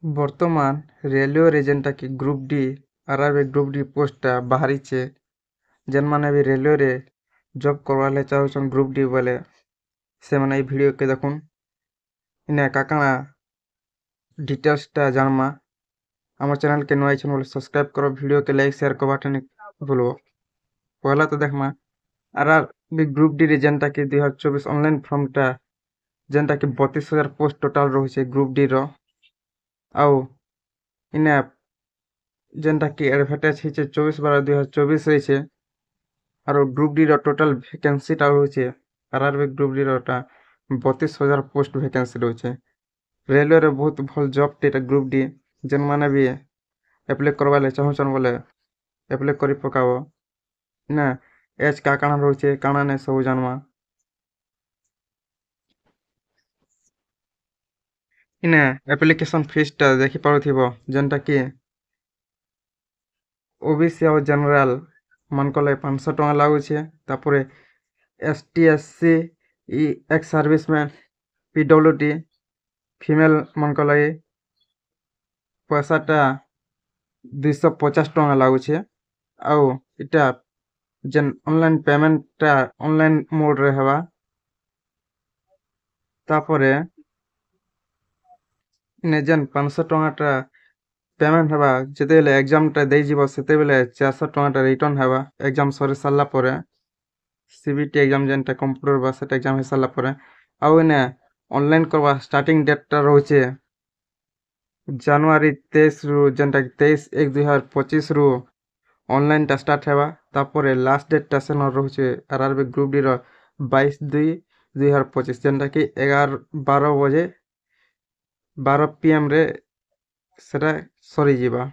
ବର୍ତ୍ତମାନ ରେଲୱେରେ ଯେନ୍ଟାକି group D RRB group D ପୋଷ୍ଟଟା ବାହାରିଛେ। ଯେନ୍ମାନେ ବି ରେଲୱେରେ ଜବ୍ କରବାର୍ ଲାଗି ଚାହୁଁଛନ୍ ଗ୍ରୁପ୍ ଡି ବୋଲେ ସେମାନେ ଏଇ ଭିଡ଼ିଓକେ ଦେଖୁନ୍। ଇନେ କାକାଣା ଡିଟେଲ୍ସଟା ଜାଣ୍ମା। ଆମର୍ ଚ୍ୟାନେଲ୍କେ ନୂଆ ଆଇଛନ୍ ବୋଲେ ସବସ୍କ୍ରାଇବ୍ କର, ଭିଡ଼ିଓକେ ଲାଇକ୍ ସେୟାର କରବାଟା ନି ଭୁଲ୍ବ। ପହେଲା ତ ଦେଖ୍ମା ଆର୍ଆର୍ବି ଗ୍ରୁପ୍ ଡିରେ ଯେନ୍ଟାକି 2024 ଅନଲାଇନ୍ ଫର୍ମଟା ଯେନ୍ଟାକି 32,000 ପୋଷ୍ଟ ଟୋଟାଲ୍ ରହୁଛେ ଗ୍ରୁପ୍ ଡିର। ଆଉ ଇନେ ଯେନ୍ଟାକି ଆଡ଼ଭାର୍ଟାଇଜ୍ ହେଇଛେ 24/12/2024 ହେଇଛେ। ଆରୁ ଗ୍ରୁପ୍ ଡିର ଟୋଟାଲ୍ ଭେକେନ୍ସିଟା ରହୁଛେ ଆର୍ଆର୍ବି ଗ୍ରୁପ୍ ଡିରଟା 32,000 ପୋଷ୍ଟ ଭେକେନ୍ସି ରହୁଛେ। ରେଲୱେରେ ବହୁତ୍ ଭଲ୍ ଜବ୍ଟେ ଇଟା ଗ୍ରୁପ୍ ଡି। ଯେନ୍ମାନେ ବି ଆପ୍ଲାଏ କରବାର୍ ଲାଗି ଚାହୁଁଛନ୍ ବୋଲେ ଆପ୍ଲାଏ କରି ପକାବ। ନା ଏଜ୍ କାଣା ରହୁଛେ କାଣା ନାଇଁ ସବୁ ଜାଣ୍ମା। ଇନେ ଆପ୍ଲିକେସନ୍ ଫିସ୍ଟା ଦେଖିପାରୁଥିବ ଯେନ୍ଟାକି ଓବିସି ଆଉ ଜେନେରାଲ୍ ମାନଙ୍କର୍ ଲାଗି 500 ଟଙ୍କା ଲାଗୁଛେ। ତାପରେ ST SC X serviceman PWD female ମାନଙ୍କର୍ ଲାଗି ପଇସାଟା 250 ଟଙ୍କା ଲାଗୁଛେ। ଆଉ ଇଟା ଯେନ୍ ଅନଲାଇନ୍ ପେମେଣ୍ଟଟା ଅନଲାଇନ୍ ମୋଡ଼୍ରେ ହେବା। ତାପରେ ଇନେ ଯେନ୍ 500 ଟଙ୍କାଟା ପେମେଣ୍ଟ ହେବା ଯେତେବେଲେ ଏକ୍ଜାମ୍ଟା ଦେଇଯିବ ସେତେବେଲେ 400 ଟଙ୍କାଟା ରିଟର୍ଣ୍ଣ ହେବା ଏକ୍ଜାମ୍ ସରି ସାରିଲା ପରେ। CBT ଏକ୍ଜାମ୍ ଯେନ୍ଟା କମ୍ପ୍ୟୁଟର୍ ବା ସେଟା ଏକ୍ଜାମ୍ ହେଇ ସାରିଲା ପରେ। ଆଉ ଇନେ ଅନଲାଇନ୍ କରବା ଷ୍ଟାର୍ଟିଂ ଡେଟ୍ଟା ରହୁଛେ ଜାନୁଆରୀ 23 ରୁ ଯେନ୍ଟାକି 23/1/2025 ରୁ ଅନଲାଇନ୍ଟା ଷ୍ଟାର୍ଟ ହେବା। ତାପରେ ଲାଷ୍ଟ ଡେଟ୍ଟା ସେନ ରହୁଛେ ଆର୍ଆର୍ବି ଗ୍ରୁପ୍ ଡିର 22/2/2025 ଯେନ୍ଟାକି 12 ବଜେ 12 PM ରେ ସେଟା ସରିଯିବା।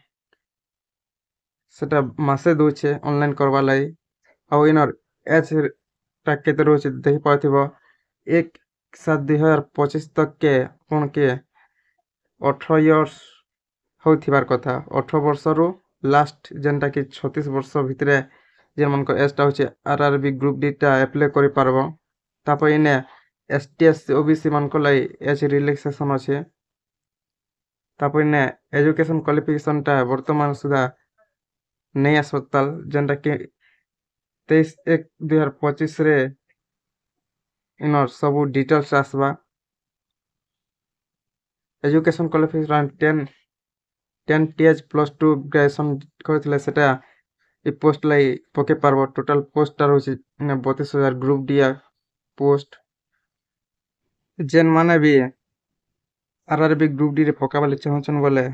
ସେଟା ମାସେ ଦଉଛେ ଅନଲାଇନ୍ କରବାର୍ ଲାଗି। ଆଉ ଇନର୍ ଏଜ୍ଟା କେତେ ରହୁଛେ ଦେଖିପାରୁଥିବ 1/7/2025 ତକ୍କେ ଆପଣକେ 18 ଇୟର୍ସ ହଉଥିବାର୍ କଥା। 18 ବର୍ଷରୁ ଲାଷ୍ଟ ଯେନ୍ଟାକି 36 ବର୍ଷ ଭିତରେ ଯେନ୍ମାନଙ୍କର ଏଜ୍ଟା ହଉଛେ ଆର୍ଆର୍ବି ଗ୍ରୁପ୍ ଡିଟା ଆପ୍ଲାଏ କରିପାରବ। ତାପରେ ଇନେ ST SC OBC ମାନଙ୍କର୍ ଲାଗି ଏଜ୍ ରିଲାକ୍ସେସନ୍ ଅଛେ। ତାପରେ ଇନେ ଏଜୁକେସନ୍ କ୍ୱାଲିଫିକେସନ୍ଟା ବର୍ତ୍ତମାନ ସୁଦ୍ଧା ନେଇ ଆସ୍ପତାଲ୍ ଯେନ୍ଟାକି 23/1/2025 ରେ ଇନର୍ ସବୁ ଡିଟେଲ୍ସ ଆସ୍ବା। ଏଜୁକେସନ୍ କ୍ୱାଲିଫିକେସନ୍ 10 TH +2 ଗ୍ରାଜୁଏସନ୍ କରିଥିଲେ ସେଟା ଇ ପୋଷ୍ଟ ଲାଗି ପକେଇ ପାର୍ବ। ଟୋଟାଲ୍ ପୋଷ୍ଟଟା ରହୁଛେ 32,000 ଗ୍ରୁପ୍ ଡି ପୋଷ୍ଟ। ଯେନ୍ମାନେ ବି ଆର୍ଆର୍ବି ଗ୍ରୁପ୍ ଡିରେ ପକାବାର୍ ଲାଗି ଚାହୁଁଛନ୍ ବୋଲେ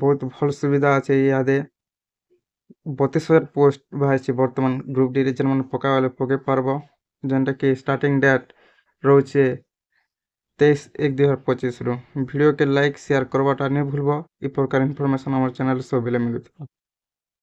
ବହୁତ୍ ଭଲ୍ ସୁବିଧା ଅଛେ। ଇହାଦେ 32,000 ପୋଷ୍ଟ ବାହାରିଛେ ବର୍ତ୍ତମାନ ଗ୍ରୁପ୍ ଡିରେ ଯେନ୍ମାନେ ପକାବାର୍ ଲାଗି ପକେଇ ପାର୍ବ। ଯେନ୍ଟାକି ଷ୍ଟାର୍ଟିଂ ଡେଟ୍ ରହୁଛେ 23/1/2025 ରୁ। ଭିଡ଼ିଓକେ ଲାଇକ୍ ସେୟାର କରବାଟା ନି ଭୁଲ୍ବ। ଇ ପ୍ରକାର ଇନଫର୍ମେସନ୍ ଆମର୍ ଚ୍ୟାନେଲ୍ରେ ସବୁବେଲେ ମିଲୁଥିବା।